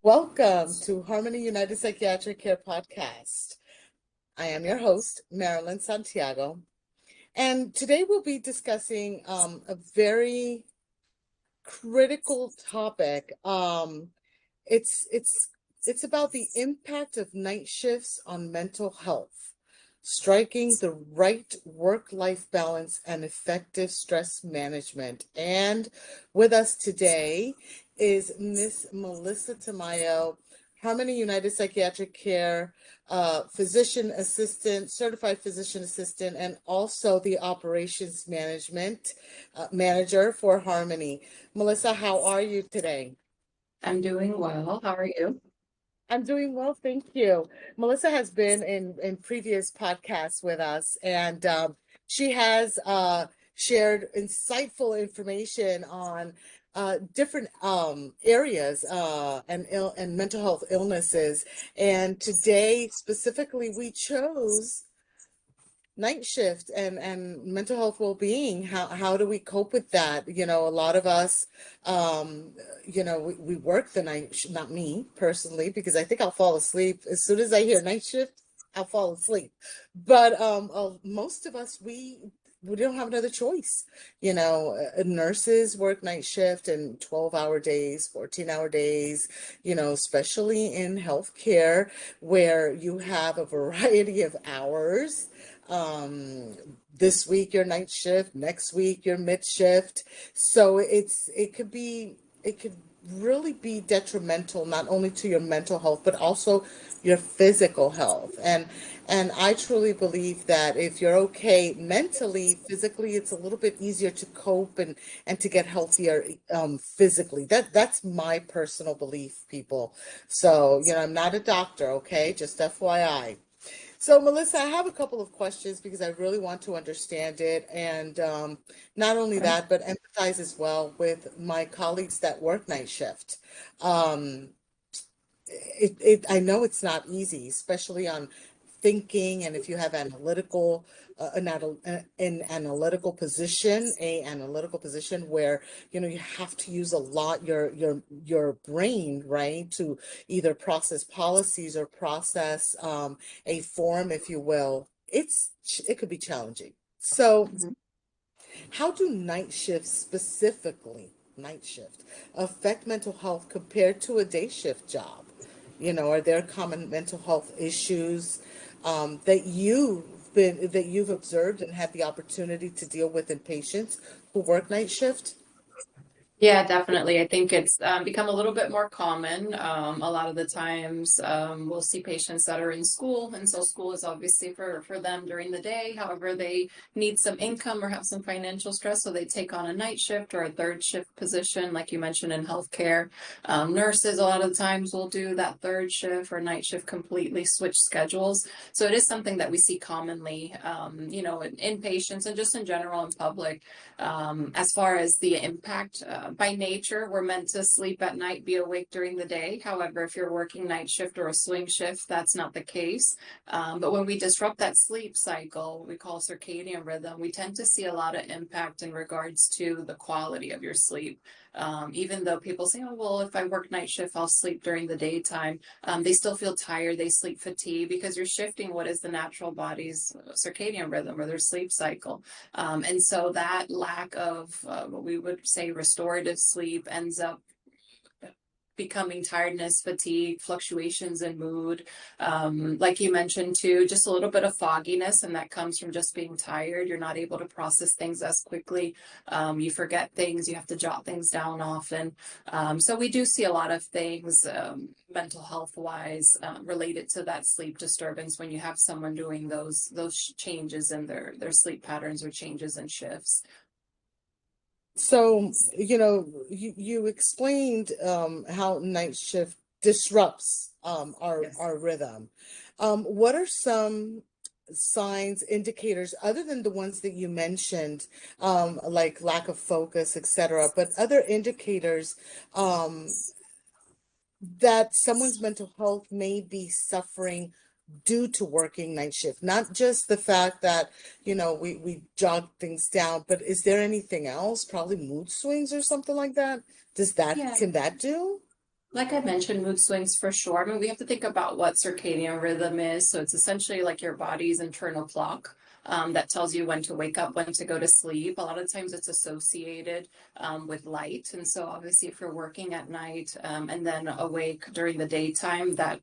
Welcome to Harmony United Psychiatric Care Podcast. I am your host, Marilyn Santiago, and today we'll be discussing a very critical topic. It's it's it's about the impact of night shifts on mental health, striking the right work-life balance and effective stress management. And with us today is Miss Melissa Tamayo, Harmony United Psychiatric Care physician assistant, certified physician assistant, and also the operations management manager for Harmony. Melissa, how are you today? I'm doing well. How are you? I'm doing well, thank you. Melissa has been in previous podcasts with us, and she has shared insightful information on different areas and mental health illnesses. And today, specifically, we chose night shift and mental health well-being. How do we cope with that? A lot of us, we work the not me personally, because I think I'll fall asleep as soon as I hear night shift. I'll fall asleep. But most of us, we don't have another choice. Nurses work night shift and 12-hour days, 14-hour days, especially in healthcare, where you have a variety of hours. This week your night shift, next week your mid shift. So it could really be detrimental, not only to your mental health but also your physical health. And I truly believe that if you're okay mentally, physically it's a little bit easier to cope and to get healthier physically. That's my personal belief, people. So, I'm not a doctor, okay? Just FYI. So, Melissa, I have a couple of questions because I really want to understand it. And not only Okay. that, but empathize as well with my colleagues that work night shift. Um, I know it's not easy, especially on thinking, and if you have an analytical position where you have to use a lot your brain, right, to either process policies or process a form, if you will. It could be challenging. So Mhm. how do night shift affect mental health compared to a day shift job? Are there common mental health issues that you've observed and had the opportunity to deal with in patients who work night shift? Yeah, definitely. I think it's become a little bit more common. A lot of the times, we'll see patients that are in school, and so school is obviously for them during the day. However, they need some income or have some financial stress, so they take on a night shift or a third shift position, like you mentioned in healthcare. Nurses, a lot of the times, will do that third shift or night shift completely, switch schedules. So it is something that we see commonly, in patients and just in general in public. As far as the impact, by nature, we're meant to sleep at night, be awake during the day. However, if you're working night shift or a swing shift, that's not the case. But when we disrupt that sleep cycle, we call circadian rhythm, we tend to see a lot of impact in regards to the quality of your sleep. Even though people say, oh, well, if I work night shift, I'll sleep during the daytime. They still feel tired. They sleep fatigue because you're shifting what is the natural body's circadian rhythm or their sleep cycle. And so that lack of what we would say restorative sleep ends up becoming tiredness, fatigue, fluctuations in mood. Like you mentioned too, just a little bit of fogginess, and that comes from just being tired. You're not able to process things as quickly. You forget things, you have to jot things down often. So we do see a lot of things mental health wise related to that sleep disturbance when you have someone doing those changes in their sleep patterns or changes in shifts. So, you explained how night shift disrupts Yes. our rhythm. What are some signs, indicators, other than the ones that you mentioned, like lack of focus, etc., but other indicators um, that someone's mental health may be suffering due to working night shift? Not just the fact that, we jog things down, but is there anything else? Probably mood swings or something like that. Yeah. Can that do? Like I mentioned, mood swings for sure. I mean, we have to think about what circadian rhythm is. So it's essentially like your body's internal clock. That tells you when to wake up, when to go to sleep. A lot of times it's associated with light, and so obviously if you're working at night and then awake during the daytime, that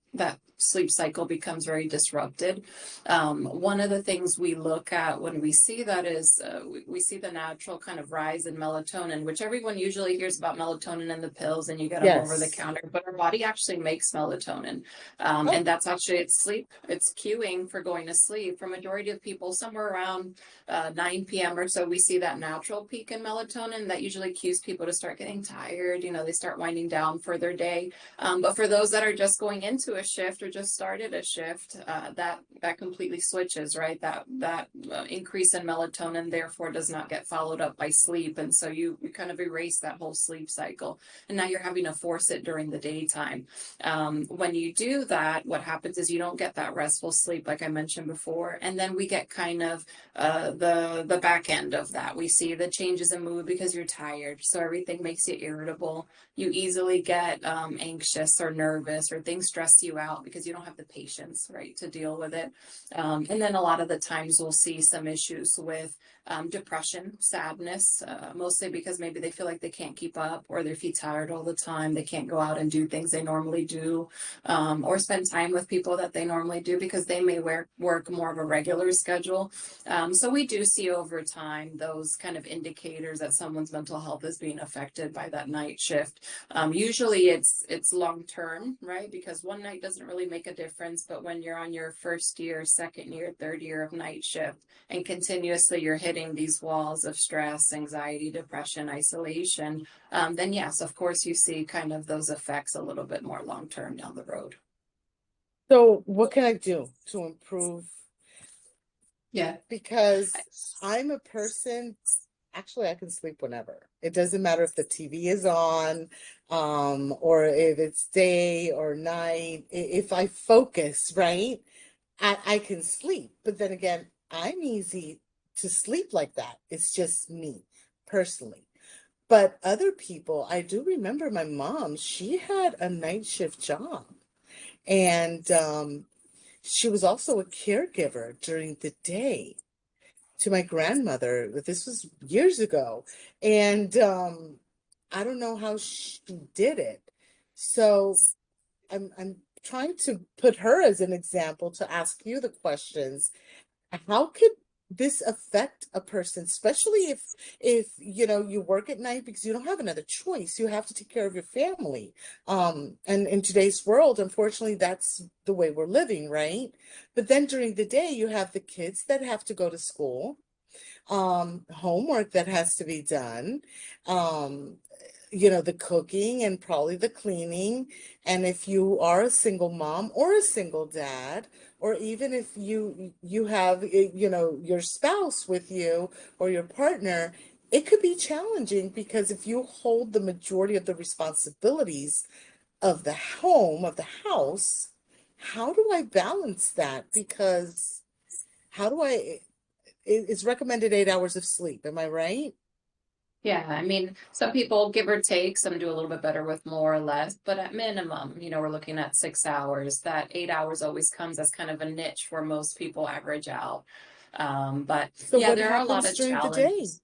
sleep cycle becomes very disrupted. One of the things we look at when we see that is we see the natural kind of rise in melatonin, which everyone usually hears about melatonin and the pills, and you get them over the Yes. counter. But our body actually makes melatonin, Oh, and that's actually it's sleep. It's cueing for going to sleep. For majority of people, somewhere around 9 p.m. or so, we see that natural peak in melatonin that usually cues people to start getting tired. You know, they start winding down for their day. But for those that are just going into a shift or just started a shift, that completely switches, right? That increase in melatonin therefore does not get followed up by sleep, and so you kind of erase that whole sleep cycle, and now you're having to force it during the daytime. When you do that, what happens is you don't get that restful sleep, like I mentioned before, and then we get kind of the back end of that. We see the changes in mood because you're tired, so everything makes you irritable. You easily get anxious or nervous, or things stress you out because you don't have the patience, right, to deal with it. And then a lot of the times we'll see some issues with depression, sadness, mostly because maybe they feel like they can't keep up, or they feel tired all the time. They can't go out and do things they normally do, or spend time with people that they normally do because they may work more of a regular schedule. So we do see over time those kind of indicators that someone's mental health is being affected by that night shift. Usually it's long term, right? Because one night doesn't really make a difference, but when you're on your first year, second year, third year of night shift, and continuously you're hitting these walls of stress, anxiety, depression, isolation, then yes, of course you see kind of those effects a little bit more long term down the road. so what can I do to improve? Yeah. Because I'm a person, actually, I can sleep whenever. It doesn't matter if the TV is on, or if it's day or night. If I focus, right, I can sleep. But then again, I'm easy to sleep like that. It's just me personally. But other people, I do remember my mom, she had a night shift job. And she was also a caregiver during the day to my grandmother. This was years ago. And I don't know how she did it. So I'm trying to put her as an example to ask you the questions. How could this affect a person, especially if you work at night because you don't have another choice. You have to take care of your family. And in today's world, unfortunately, that's the way we're living, right? But then during the day, you have the kids that have to go to school, homework that has to be done, um, the cooking and probably the cleaning. And if you are a single mom or a single dad, or even if you have, your spouse with you or your partner, it could be challenging because if you hold the majority of the responsibilities of the home, of the house, how do I balance that? Because how do I, it's recommended 8 hours of sleep. Am I right? Yeah, I mean, some people give or take, some do a little bit better with more or less, but at minimum, we're looking at 6 hours. That 8 hours always comes as kind of a niche where most people average out. But So yeah, what there are a lot happens of during the day? challenges.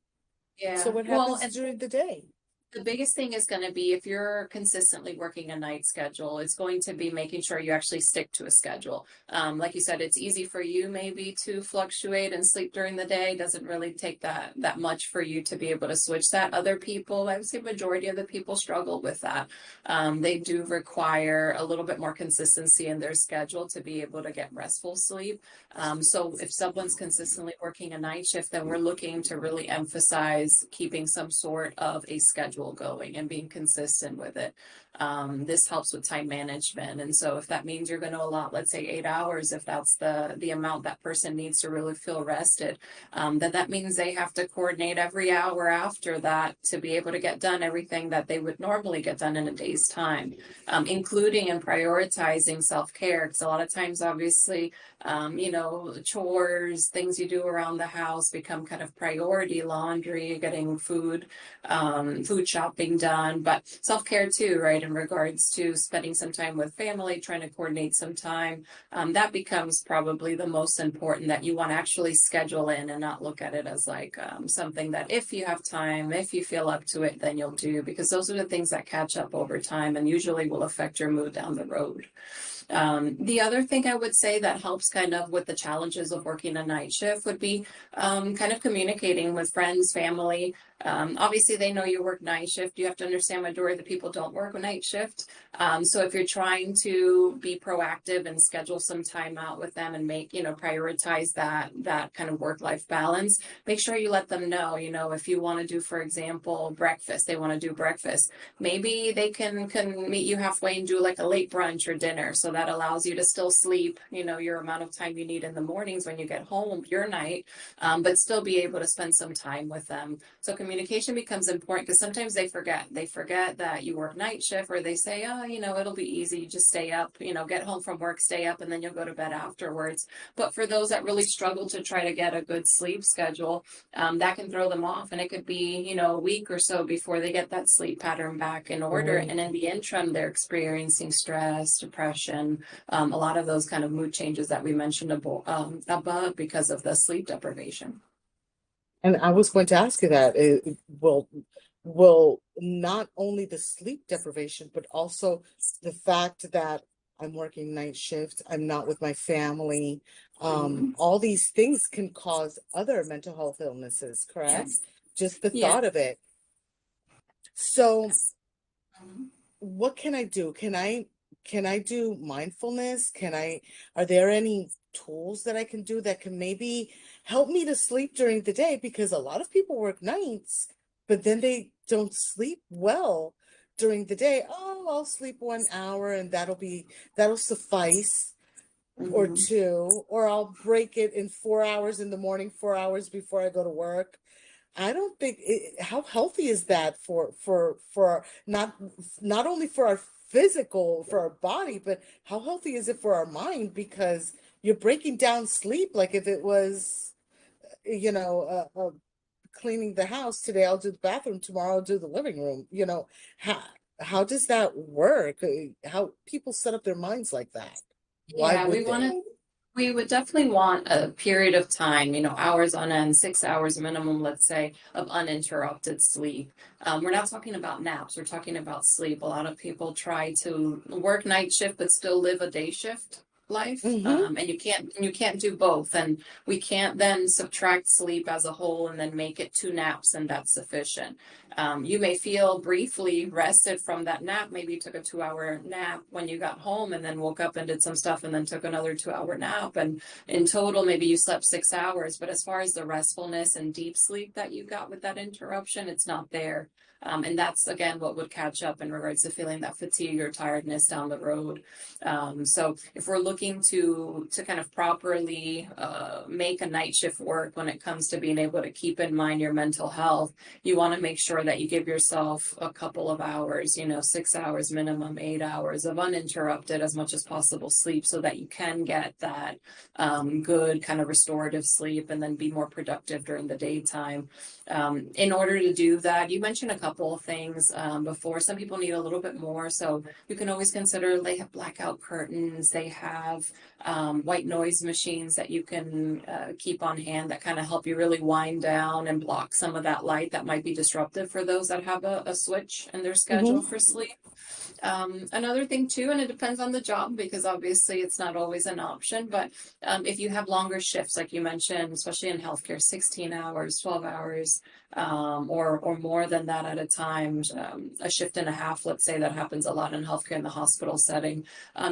So Yeah. what Well, happens and during the day? the biggest thing is going to be if you're consistently working a night schedule, it's going to be making sure you actually stick to a schedule. Like you said, it's easy for you maybe to fluctuate and sleep during the day. It doesn't really take that much for you to be able to switch that. Other people, I would say majority of the people struggle with that. They do require a little bit more consistency in their schedule to be able to get restful sleep. So if someone's consistently working a night shift, then we're looking to really emphasize keeping some sort of a schedule going and being consistent with it. This helps with time management. And so if that means you're going to allot, let's say 8 hours, if that's the amount that person needs to really feel rested, then that means they have to coordinate every hour after that to be able to get done everything that they would normally get done in a day's time, including and prioritizing self-care. Because a lot of times, obviously, chores, things you do around the house become kind of priority, laundry, getting food shopping done, but self-care too, right? In regards to spending some time with family, trying to coordinate some time. That becomes probably the most important, that you want to actually schedule in and not look at it as like something that if you have time, if you feel up to it, then you'll do, because those are the things that catch up over time and usually will affect your mood down the road. The other thing I would say that helps kind of with the challenges of working a night shift would be kind of communicating with friends, family. Obviously, they know you work night shift. You have to understand majority of the people don't work a night shift. So if you're trying to be proactive and schedule some time out with them and make, prioritize that kind of work-life balance, make sure you let them know, if you want to do, for example, breakfast, they want to do breakfast. Maybe they can meet you halfway and do like a late brunch or dinner. So that allows you to still sleep, your amount of time you need in the mornings when you get home, your night, but still be able to spend some time with them. So communication becomes important, because sometimes they forget that you work night shift, or they say, oh, it'll be easy. You just stay up, get home from work, stay up, and then you'll go to bed afterwards. But for those that really struggle to try to get a good sleep schedule, that can throw them off. And it could be, a week or so before they get that sleep pattern back in order. Right. And in the interim, they're experiencing stress, depression, a lot of those kind of mood changes that we mentioned above because of the sleep deprivation. And I was going to ask you that will not only the sleep deprivation, but also the fact that I'm working night shift, I'm not with my family. Mhm. All these things can cause other mental health illnesses, correct? Yes. Just the Yeah. thought of it. So Mhm. what can I do? Can I do mindfulness? Are there any tools that I can do that can maybe help me to sleep during the day? Because a lot of people work nights, but then they don't sleep well during the day. Oh, I'll sleep 1 hour and that'll suffice, or Mhm. two, or I'll break it in 4 hours in the morning, 4 hours before I go to work. I don't think how healthy is that for not only for our physical, for our body, but how healthy is it for our mind? Because you're breaking down sleep like if it was, cleaning the house today, I'll do the bathroom, tomorrow I'll do the living room. How how does that work? How people set up their minds like that? Why Yeah, would they? we would definitely want a period of time, hours on end, 6 hours minimum, let's say, of uninterrupted sleep. We're not talking about naps, we're talking about sleep. A lot of people try to work night shift but still live a day shift life. Mm-hmm. And you can't do both. And we can't then subtract sleep as a whole and then make it 2 naps and that's sufficient. You may feel briefly rested from that nap. Maybe you took a 2 hour nap when you got home and then woke up and did some stuff and then took another 2 hour nap. And in total, maybe you slept 6 hours. But as far as the restfulness and deep sleep that you got with that interruption, it's not there. And that's, again, what would catch up in regards to feeling that fatigue or tiredness down the road. So if we're looking to kind of properly make a night shift work when it comes to being able to keep in mind your mental health, you want to make sure that you give yourself a couple of hours, 6 hours minimum, 8 hours of uninterrupted as much as possible sleep, so that you can get that good kind of restorative sleep and then be more productive during the daytime. In order to do that, you mentioned a couple of things before. Some people need a little bit more, so you can always consider, they have blackout curtains, they have white noise machines that you can keep on hand that kind of help you really wind down and block some of that light that might be disruptive for those that have a switch in their schedule Mm-hmm. for sleep. Another thing too, and it depends on the job because obviously it's not always an option, but if you have longer shifts, like you mentioned, especially in healthcare, 16 hours, 12 hours, or more than that at a time, a shift and a half, let's say, that happens a lot in healthcare in the hospital setting.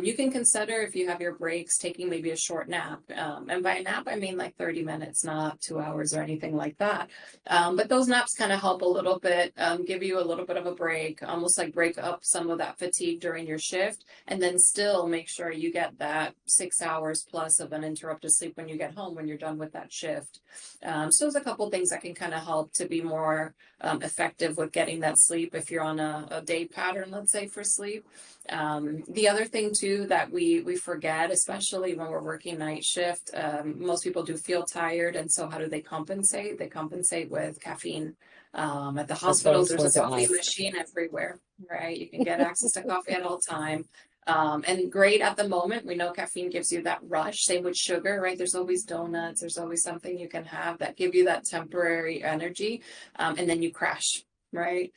You can consider, if you have your breaks, taking maybe a short nap. And by nap, I mean like 30 minutes, not 2 hours or anything like that. But those naps kind of help a little bit, give you a little bit of a break, almost like break up some of that fatigue during your shift, and then still make sure you get that 6 hours plus of uninterrupted sleep when you get home, when you're done with that shift. So there's a couple things that can kind of help to be more effective with getting that sleep if you're on a day pattern, let's say, for sleep. The other thing too that we forget forget, especially when we're working night shift. Most people do feel tired, and so how do they compensate? They compensate with caffeine. At the That's what I hospitals, was there's a going to coffee ask. machine everywhere, right? You can get access to coffee at all time. And great at the moment. We know caffeine gives you that rush. Same with sugar, right? There's always donuts. There's always something you can have that give you that temporary energy, and then you crash, right?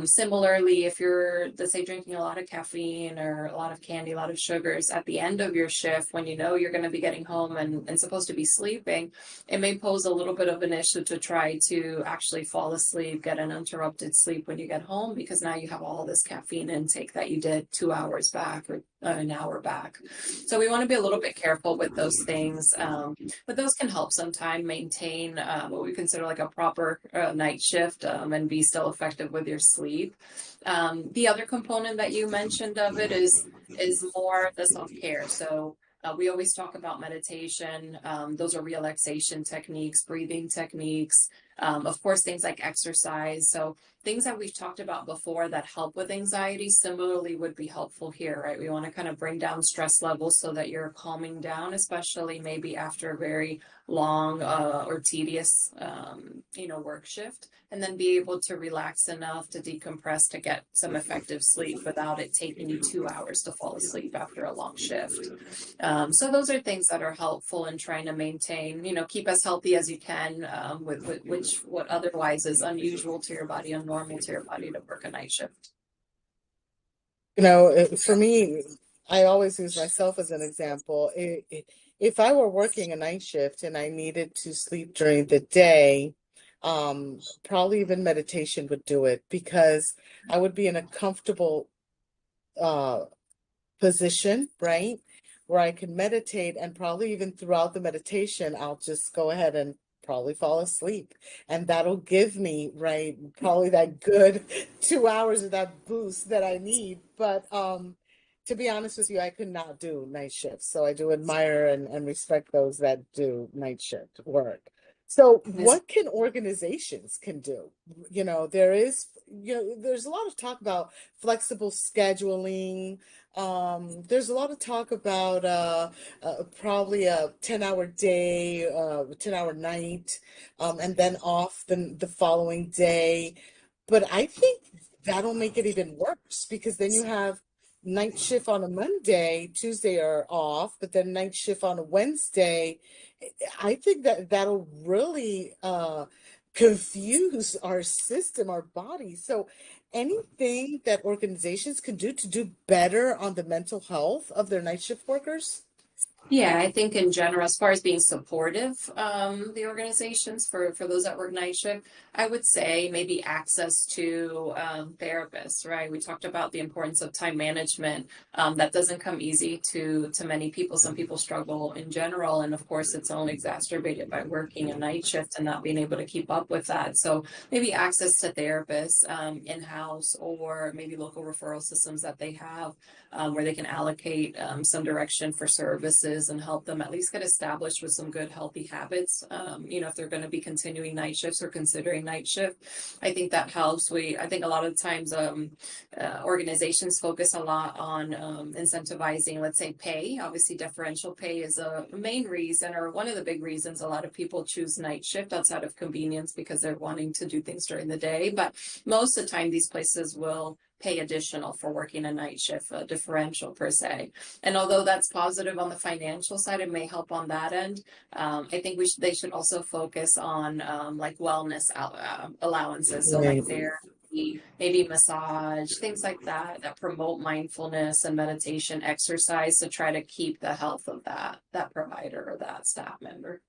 Similarly, if you're, let's say, drinking a lot of caffeine or a lot of candy, a lot of sugars at the end of your shift, when you know you're going to be getting home and supposed to be sleeping, it may pose a little bit of an issue to try to actually fall asleep, get an interrupted sleep when you get home, because now you have all this caffeine intake that you did 2 hours back or an hour back. So we want to be a little bit careful with those things. But those can help sometime maintain what we consider like a proper night shift, and be still effective with your sleep. The other component that you mentioned of it is more the self-care. So we always talk about meditation. Those are relaxation techniques, breathing techniques, of course, things like exercise. So things that we've talked about before that help with anxiety similarly would be helpful here, right? We want to kind of bring down stress levels so that you're calming down, especially maybe after a very long or tedious, work shift, and then be able to relax enough to decompress to get some effective sleep without it taking you 2 hours to fall asleep after a long shift. So those are things that are helpful in trying to maintain, keep as healthy as you can, with what otherwise is unusual to your body, unnormal to your body to work a night shift. For me, I always use myself as an example. If I were working a night shift and I needed to sleep during the day, probably even meditation would do it because I would be in a comfortable uh, position, right? Where I can meditate and probably even throughout the meditation, I'll just go ahead and probably fall asleep. And that'll give me, right, probably that good 2 hours of that boost that I need. But to be honest with you, I could not do night shifts. So I do admire and respect those that do night shift work. So what can organizations can do? There's a lot of talk about flexible scheduling. There's a lot of talk about probably a 10-hour day, 10-hour night, and then off the following day. But I think that'll make it even worse because then you have night shift on a Monday, Tuesday are off, but then night shift on a Wednesday. I think that that'll really confuse our system, our body. So anything that organizations can do to do better on the mental health of their night shift workers? Yeah, I think in general, as far as being supportive, the organizations for those that work night shift, I would say maybe access to therapists, right? We talked about the importance of time management. That doesn't come easy to many people. Some people struggle in general, and of course, it's only exacerbated by working a night shift and not being able to keep up with that. So maybe access to therapists in-house, or maybe local referral systems that they have, where they can allocate some direction for services and help them at least get established with some good healthy habits. If they're going to be continuing night shifts or considering night shift, I think that helps. I think a lot of times organizations focus a lot on incentivizing, let's say, pay. Obviously, differential pay is a main reason, or one of the big reasons a lot of people choose night shift outside of convenience, because they're wanting to do things during the day. But most of the time, these places will pay additional for working a night shift, a differential per se. And although that's positive on the financial side, it may help on that end. I think they should also focus on like wellness allowances. So like Right. therapy, maybe massage, things like that promote mindfulness and meditation, exercise, to try to keep the health of that provider or that staff member.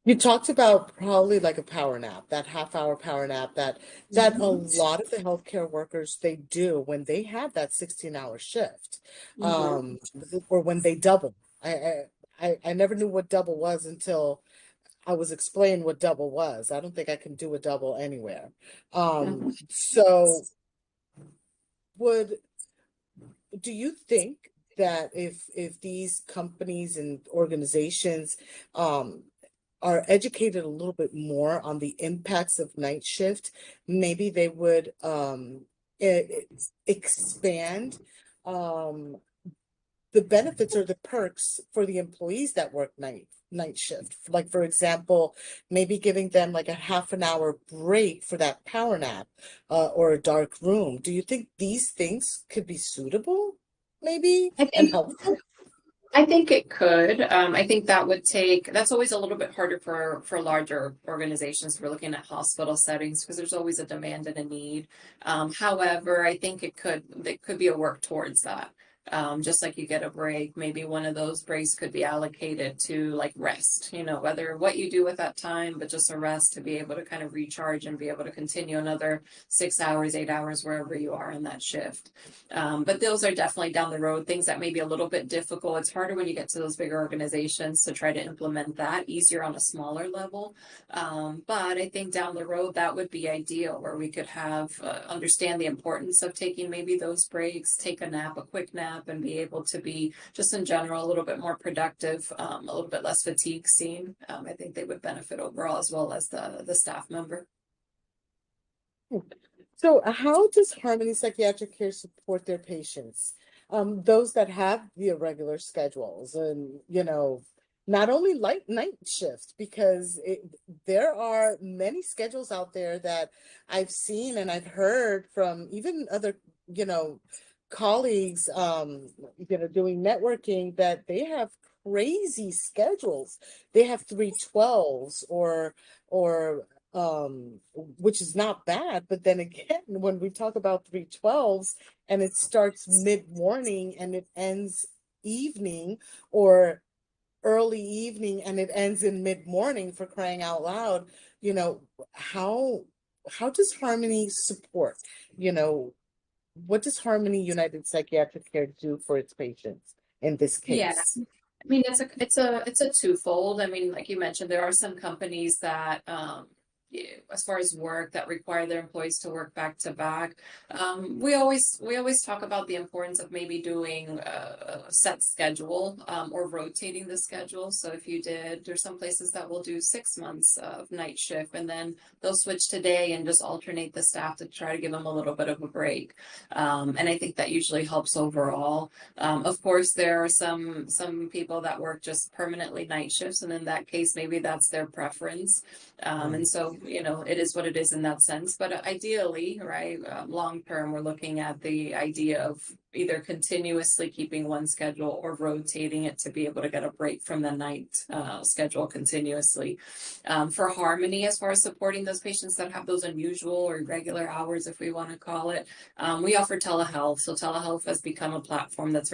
You talked about probably like a power nap, that half-hour power nap that a Mm-hmm. lot of the healthcare workers they do when they have that 16-hour shift, Mm-hmm. or when they double. I never knew what double was until I was explained what double was. I don't think I can do a double anywhere. Mm-hmm. So would do you think that if these companies and organizations are educated a little bit more on the impacts of night shift, maybe they would expand um the benefits or the perks for the employees that work night shift. Like, for example, maybe giving them like a half an hour break for that power nap, or a dark room. Do you think these things could be suitable, maybe, I and think helpful? I think it could. I think that would take, that's always a little bit harder for larger organizations. We're looking at hospital settings because there's always a demand and a need. However, I think it could be a work towards that. Just like you get a break, maybe one of those breaks could be allocated to like rest, whether what you do with that time, but just a rest to be able to kind of recharge and be able to continue another 6 hours, 8 hours, wherever you are in that shift. But those are definitely down the road, things that may be a little bit difficult. It's harder when you get to those bigger organizations to try to implement that, easier on a smaller level. But I think down the road, that would be ideal where we could have, understand the importance of taking maybe those breaks, take a nap, a quick nap, and be able to be just in general a little bit more productive, a little bit less fatigue seen. I think they would benefit overall as well as the staff member. So, how does Harmony Psychiatric Care support their patients? Those that have the irregular schedules and, not only light night shifts, because there are many schedules out there that I've seen and I've heard from even other, you know, colleagues, doing networking, that they have crazy schedules. They have 312s, or which is not bad. But then again, when we talk about 312s and it starts mid-morning and it ends evening, or early evening and it ends in mid-morning, for crying out loud, you know, how how does Harmony support, you know, what does Harmony United Psychiatric Care do for its patients in this Yeah. case? I mean, it's a twofold. I mean, like you mentioned, there are some companies that, as far as work, that require their employees to work back to back. We always talk about the importance of maybe doing a set schedule, or rotating the schedule. So if you did, there's some places that will do 6 months of night shift, and then they'll switch to day and just alternate the staff to try to give them a little bit of a break. And I think that usually helps overall. Of course, there are some people that work just permanently night shifts, and in that case, maybe that's their preference. And so, it is what it is in that sense. But ideally, right, long term, we're looking at the idea of either continuously keeping one schedule or rotating it to be able to get a break from the night schedule continuously. For Harmony, as far as supporting those patients that have those unusual or irregular hours, if we want to call it, we offer telehealth. So telehealth has become a platform that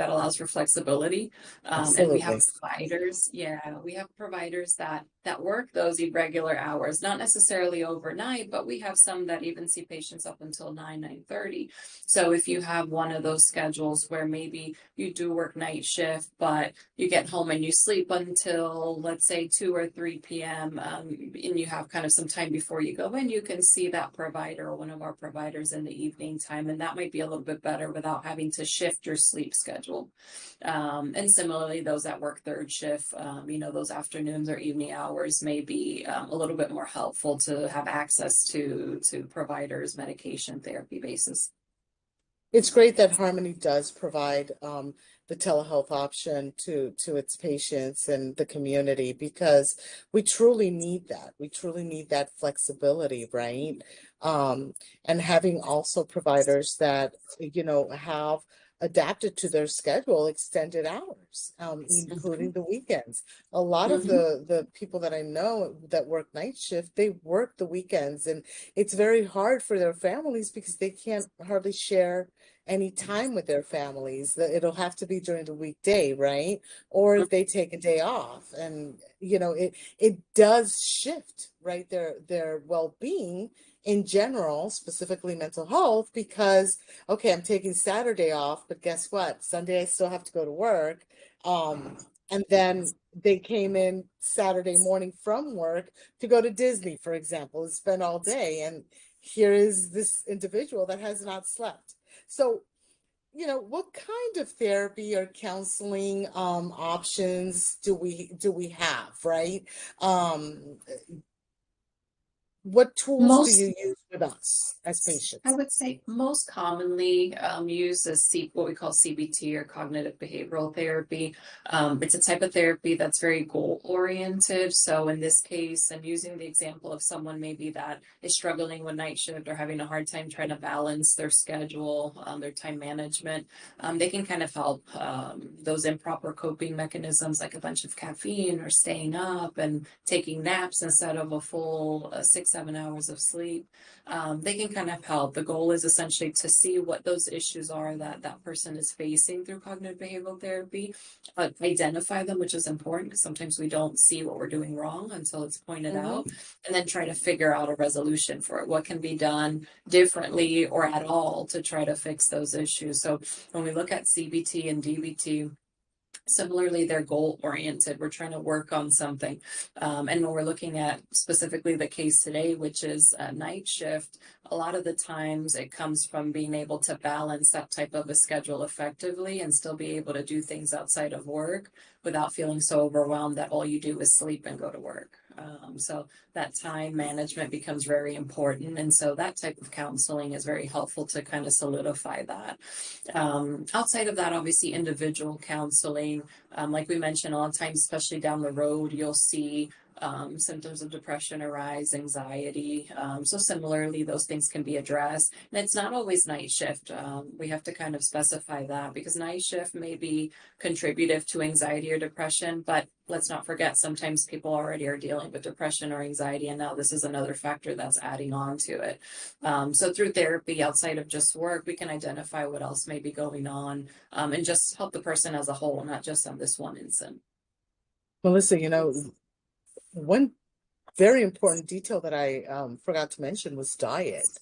allows for flexibility. And we have Absolutely. providers. Yeah, we have providers that work those irregular hours, not necessarily overnight, but we have some that even see patients up until 9:30. So if you have one of those schedules where maybe you do work night shift, but you get home and you sleep until, let's say, 2 or 3 p.m., and you have kind of some time before you go in, you can see that provider or one of our providers in the evening time, and that might be a little bit better without having to shift your sleep schedule. And similarly, those that work third shift, those afternoons or evening hours may be a little bit more helpful to have access to providers, medication, therapy basis. It's great that Harmony does provide the telehealth option to its patients and the community, because we truly need that. We truly need that flexibility, right? And having also providers that, have adapted to their schedule extended hours, including the weekends. A lot of Mhm. the people that I know that work night shift, they work the weekends, and it's very hard for their families because they can't hardly share any time with their families. That it'll have to be during the weekday, right? Or if they take a day off, and it does shift, right, their well-being in general, specifically mental health, because okay, I'm taking Saturday off, but guess what? Sunday I still have to go to work. And then they came in Saturday morning from work to go to Disney, for example, and spend all day. And here is this individual that has not slept. So, what kind of therapy or counseling options do we have, right? Um, What tools do Most you use with us as I patients? would say most commonly used is what we call CBT or cognitive behavioral therapy. It's a type of therapy that's very goal oriented. So in this case, I'm using the example of someone maybe that is struggling with night shift or having a hard time trying to balance their schedule, their time management. They can kind of help those improper coping mechanisms like a bunch of caffeine or staying up and taking naps instead of a full 6, 7 hours of sleep. They can kind of help. The goal is essentially to see what those issues are that that person is facing through cognitive behavioral therapy, identify them, which is important because sometimes we don't see what we're doing wrong until it's pointed Hmm. out, and then try to figure out a resolution for it. What can be done differently or at all to try to fix those issues? So when we look at CBT and DBT, similarly, they're goal oriented. We're trying to work on something. And when we're looking at specifically the case today, which is a night shift, a lot of the times it comes from being able to balance that type of a schedule effectively and still be able to do things outside of work without feeling so overwhelmed that all you do is sleep and go to work. So that time management becomes very important. And so that type of counseling is very helpful to kind of solidify that. Outside of that, obviously, individual counseling, like we mentioned, a lot of times, especially down the road, you'll see symptoms of depression arise, anxiety. So similarly, those things can be addressed. And it's not always night shift. We have to kind of specify that because night shift may be contributive to anxiety or depression, but let's not forget sometimes people already are dealing with depression or anxiety, and now this is another factor that's adding on to it. So through therapy, outside of just work, we can identify what else may be going on, and just help the person as a whole, not just on this one instant. Melissa, one very important detail that I forgot to mention was diet.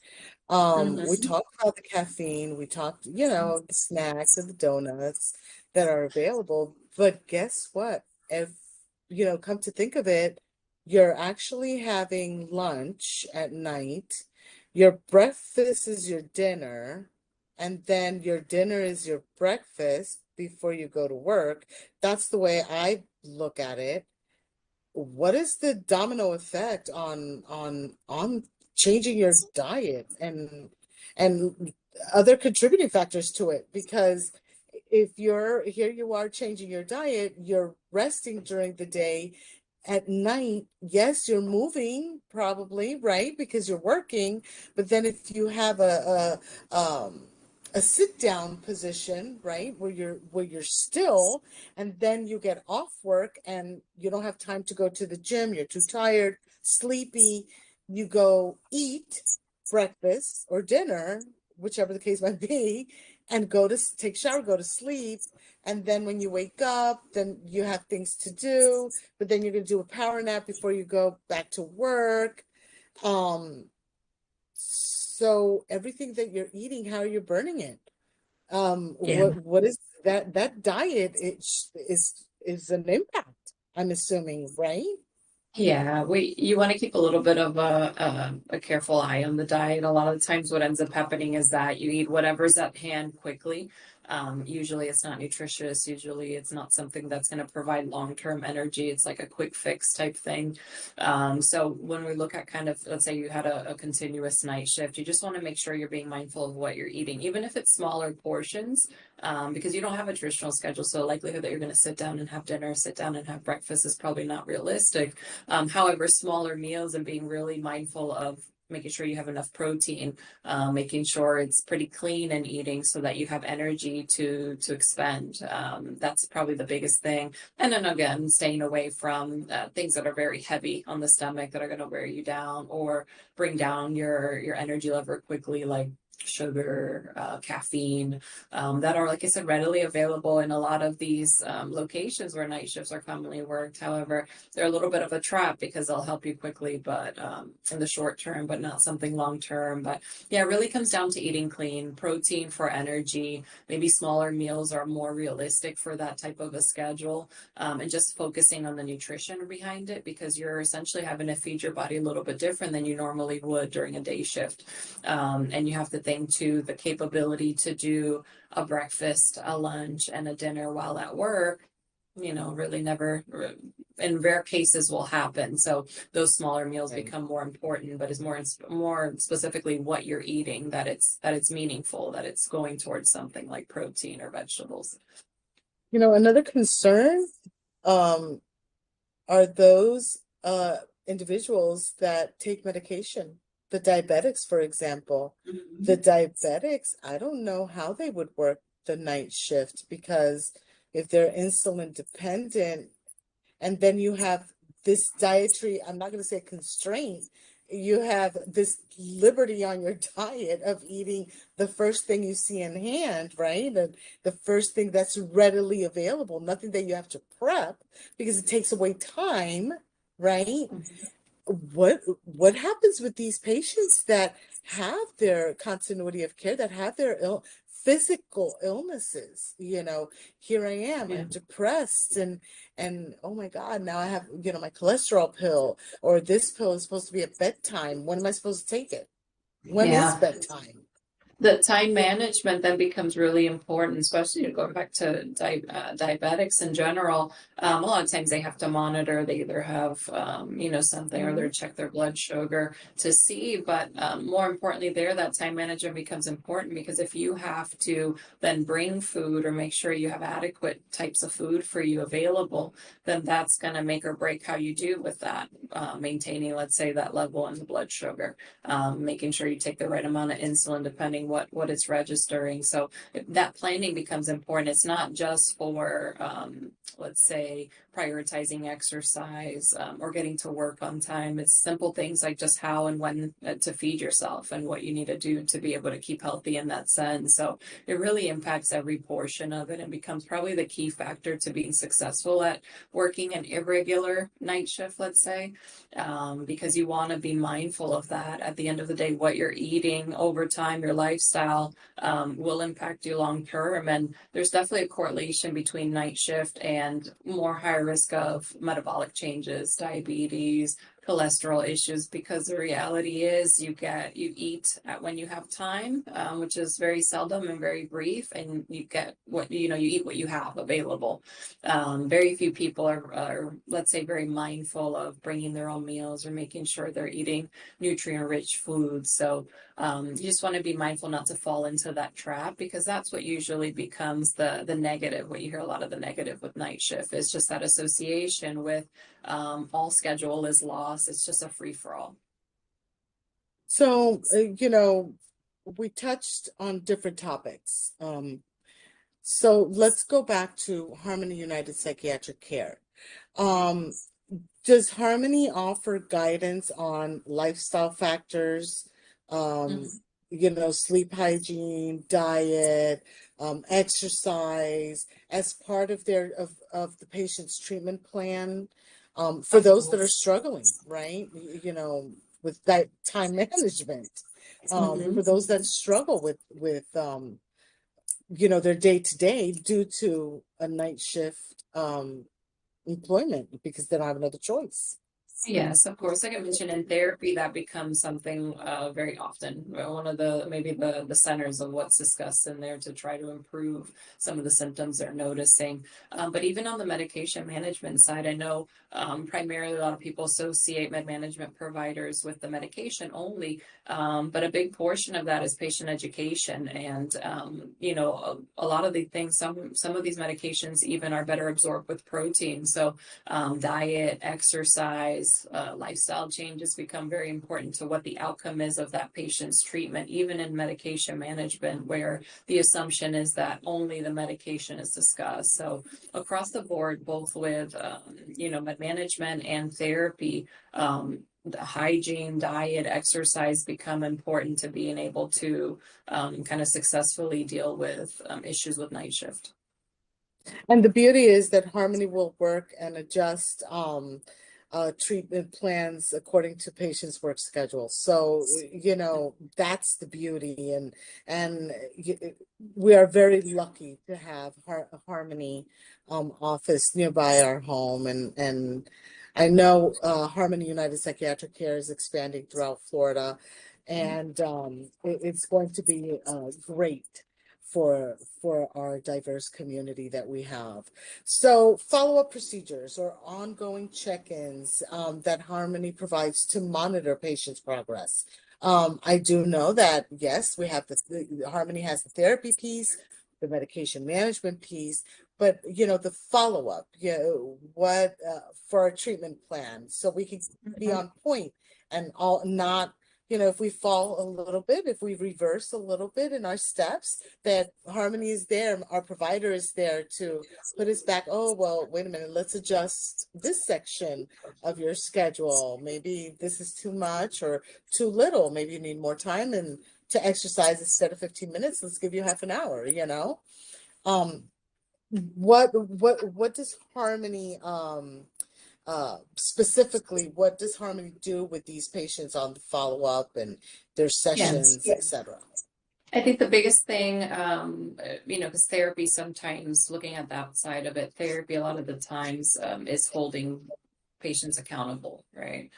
We Mm-hmm. talked about the caffeine, we talked, the snacks and the donuts that are available, but guess what? If, come to think of it, you're actually having lunch at night, your breakfast is your dinner, and then your dinner is your breakfast before you go to work. That's the way I look at it. What is the domino effect on changing your diet and other contributing factors to it? Because if you're here, you are changing your diet, you're resting during the day. At night, yes, you're moving probably, right? Because you're working, but then if you have a sit down position, right, where you're still, and then you get off work and you don't have time to go to the gym, you're too tired, sleepy, you go eat breakfast or dinner, whichever the case might be, and go to take shower, go to sleep. And then when you wake up, then you have things to do, but then you're going to do a power nap before you go back to work. Um, so everything that you're eating, how you're burning it. Yeah. What is that diet? Is an impact, I'm assuming, right? Yeah, you want to keep a little bit of a careful eye on the diet. A lot of the times, what ends up happening is that you eat whatever's at hand quickly. Usually, it's not nutritious. Usually, it's not something that's going to provide long-term energy. It's like a quick fix type thing. So when we look at kind of, let's say you had a continuous night shift, you just want to make sure you're being mindful of what you're eating, even if it's smaller portions, because you don't have a traditional schedule. So likelihood that you're going to sit down and have dinner, sit down and have breakfast is probably not realistic. However, smaller meals and being really mindful of making sure you have enough protein, making sure it's pretty clean and eating so that you have energy to expend. That's probably the biggest thing. And then again, staying away from things that are very heavy on the stomach that are going to wear you down or bring down your energy level quickly, like sugar, caffeine, that are, like I said, readily available in a lot of these locations where night shifts are commonly worked. However, they're a little bit of a trap because they'll help you quickly, but in the short term, but not something long term. But yeah, it really comes down to eating clean, protein for energy. Maybe smaller meals are more realistic for that type of a schedule, and just focusing on the nutrition behind it because you're essentially having to feed your body a little bit different than you normally would during a day shift. And you have to think to the capability to do a breakfast, a lunch, and a dinner while at work really never, in rare cases, will happen. So those smaller meals Right. become more important, but it's more specifically what you're eating, that it's meaningful, that it's going towards something like protein or vegetables. Another concern um, are those individuals that take medication, the diabetics, for example. The Mhm. diabetics, I don't know how they would work the night shift because if they're insulin dependent, and then you have this dietary, I'm not going to say constraint, you have this liberty on your diet of eating the first thing you see in hand, right? And the first thing that's readily available, nothing that you have to prep because it takes away time, right? What happens with these patients that have their continuity of care, that have their physical illnesses? Here I am, Yeah. I'm depressed, and oh my God, now I have, my cholesterol pill, or this pill is supposed to be at bedtime. When am I supposed to take it? When is Yeah. bedtime? The time management then becomes really important, especially going back to diabetics in general. A lot of times they have to monitor. They either have, something, or they Hmm. check their blood sugar to see. But more importantly, there, that time management becomes important because if you have to then bring food or make sure you have adequate types of food for you available, then that's going to make or break how you do with that, maintaining, let's say, that level in the blood sugar, making sure you take the right amount of insulin depending what it's registering. So that planning becomes important. It's not just for, let's say, prioritizing exercise, or getting to work on time. It's simple things like just how and when to feed yourself and what you need to do to be able to keep healthy in that sense. So it really impacts every portion of it and becomes probably the key factor to being successful at working an irregular night shift, let's say, because you want to be mindful of that. At the end of the day, what you're eating over time, your lifestyle, will impact you long term. And there's definitely a correlation between night shift and more high risk of metabolic changes, diabetes, cholesterol issues, because the reality is you eat at when you have time, which is very seldom and very brief, and you get what you eat what you have available. Very few people are, let's say, very mindful of bringing their own meals or making sure they're eating nutrient-rich foods. So you just want to be mindful not to fall into that trap, because that's what usually becomes the negative. What you hear a lot of the negative with night shift is just that association with, all schedule is lost. It's just a free for all. So, we touched on different topics. So let's go back to Harmony United Psychiatric Care. Um, does Harmony offer guidance on lifestyle factors, um, Mhm. sleep hygiene, diet, exercise as part of of the patient's treatment plan, for Of those that are course. struggling, right? With that time management, Mhm. for those that struggle with their day to day due to a night shift employment because they don't have another choice. Yes, of course. Like I mentioned, in therapy, that becomes something very often. One of the maybe the centers of what's discussed in there to try to improve some of the symptoms they're noticing. But even on the medication management side, I know, primarily a lot of people associate med management providers with the medication only, but a big portion of that is patient education, and a lot of the things. Some of these medications even are better absorbed with protein. So diet, exercise, lifestyle changes become very important to what the outcome is of that patient's treatment, even in medication management, where the assumption is that only the medication is discussed. So across the board, both with, med management and therapy, the hygiene, diet, exercise become important to being able to, kind of successfully deal with, issues with night shift. And the beauty is that Harmony will work and adjust treatment plans according to patients' work schedules. So, that's the beauty, and we are very lucky to have Harmony office nearby our home, and I know Harmony United Psychiatric Care is expanding throughout Florida, and it's going to be great for our diverse community that we have. So follow-up procedures or ongoing check-ins that Harmony provides to monitor patients' progress. I do know that yes, we have the Harmony has the therapy piece, the medication management piece, but the follow-up, what for our treatment plan, so we can be Mhm. on point and all not if we fall a little bit, if we reverse a little bit in our steps, that Harmony is there, our provider is there to put us back. Oh, well, wait a minute, let's adjust this section of your schedule. Maybe this is too much or too little. Maybe you need more time and to exercise instead of 15 minutes, let's give you half an hour. Um, what does Harmony specifically, what does Harmony do with these patients on the follow-up and their Yes. sessions, etc.? I think the biggest thing, because therapy sometimes, looking at that side of it, therapy a lot of the times is holding patients accountable, right?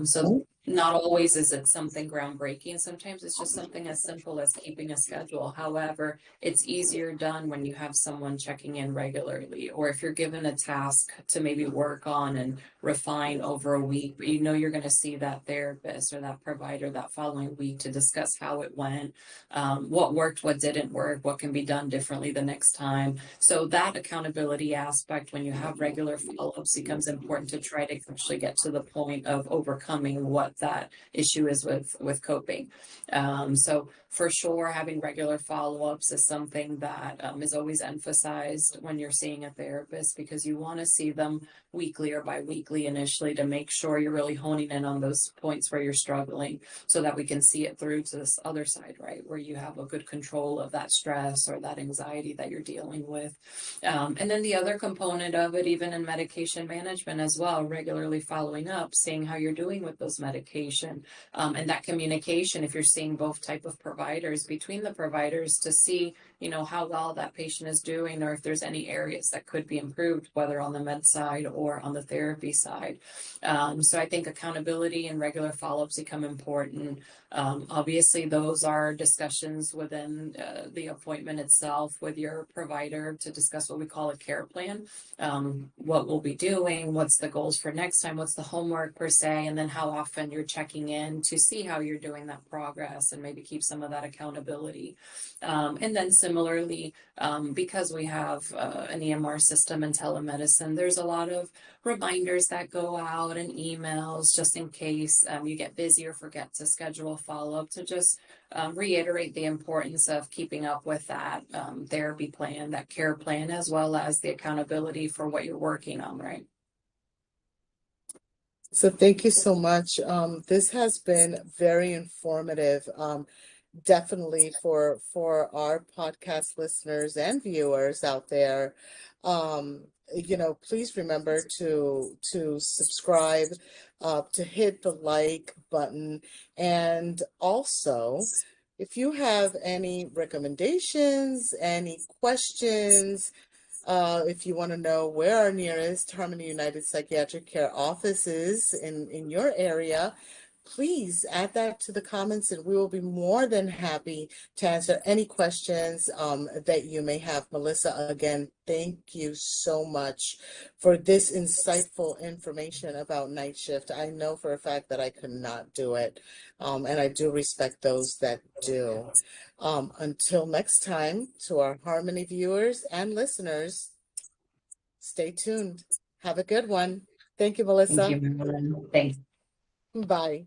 So not always is it something groundbreaking. Sometimes it's just something as simple as keeping a schedule. However, it's easier done when you have someone checking in regularly, or if you're given a task to maybe work on and refine over a week, but you're going to see that therapist or that provider that following week to discuss how it went, what worked, what didn't work, what can be done differently the next time. So that accountability aspect, when you have regular follow-ups, becomes important to try to actually get to the point of overcoming what that issue is with coping. So for sure, having regular follow-ups is something that is always emphasized when you're seeing a therapist, because you want to see them weekly or bi-weekly initially to make sure you're really honing in on those points where you're struggling, so that we can see it through to this other side, right, where you have a good control of that stress or that anxiety that you're dealing with. And then the other component of it, even in medication management as well, regularly following up, seeing how you're doing with those medication, and that communication, if you're seeing both type of providers, between the providers to see how well that patient is doing, or if there's any areas that could be improved, whether on the med side or on the therapy side. So I think accountability and regular follow-ups become important. Obviously, those are discussions within the appointment itself with your provider to discuss what we call a care plan. What we'll be doing, what's the goals for next time, what's the homework per se, and then how often you're checking in to see how you're doing that progress and maybe keep some of that accountability. And then similarly, because we have an EMR system and telemedicine, there's a lot of reminders that go out and emails just in case you get busy or forget to schedule a follow-up, to just reiterate the importance of keeping up with that therapy plan, that care plan, as well as the accountability for what you're working on, right? So thank you so much. This has been very informative. Definitely for our podcast listeners and viewers out there. Please remember to subscribe, to hit the like button, and also if you have any recommendations, any questions, if you want to know where our nearest Harmony United Psychiatric Care office is in your area, please add that to the comments and we will be more than happy to answer any questions that you may have. Melissa, again, thank you so much for this insightful information about night shift. I know for a fact that I could not do it, and I do respect those that do. Until next time, to our Harmony viewers and listeners, stay tuned. Have a good one. Thank you, Thank Melissa. you, Marilyn. Thanks. Bye.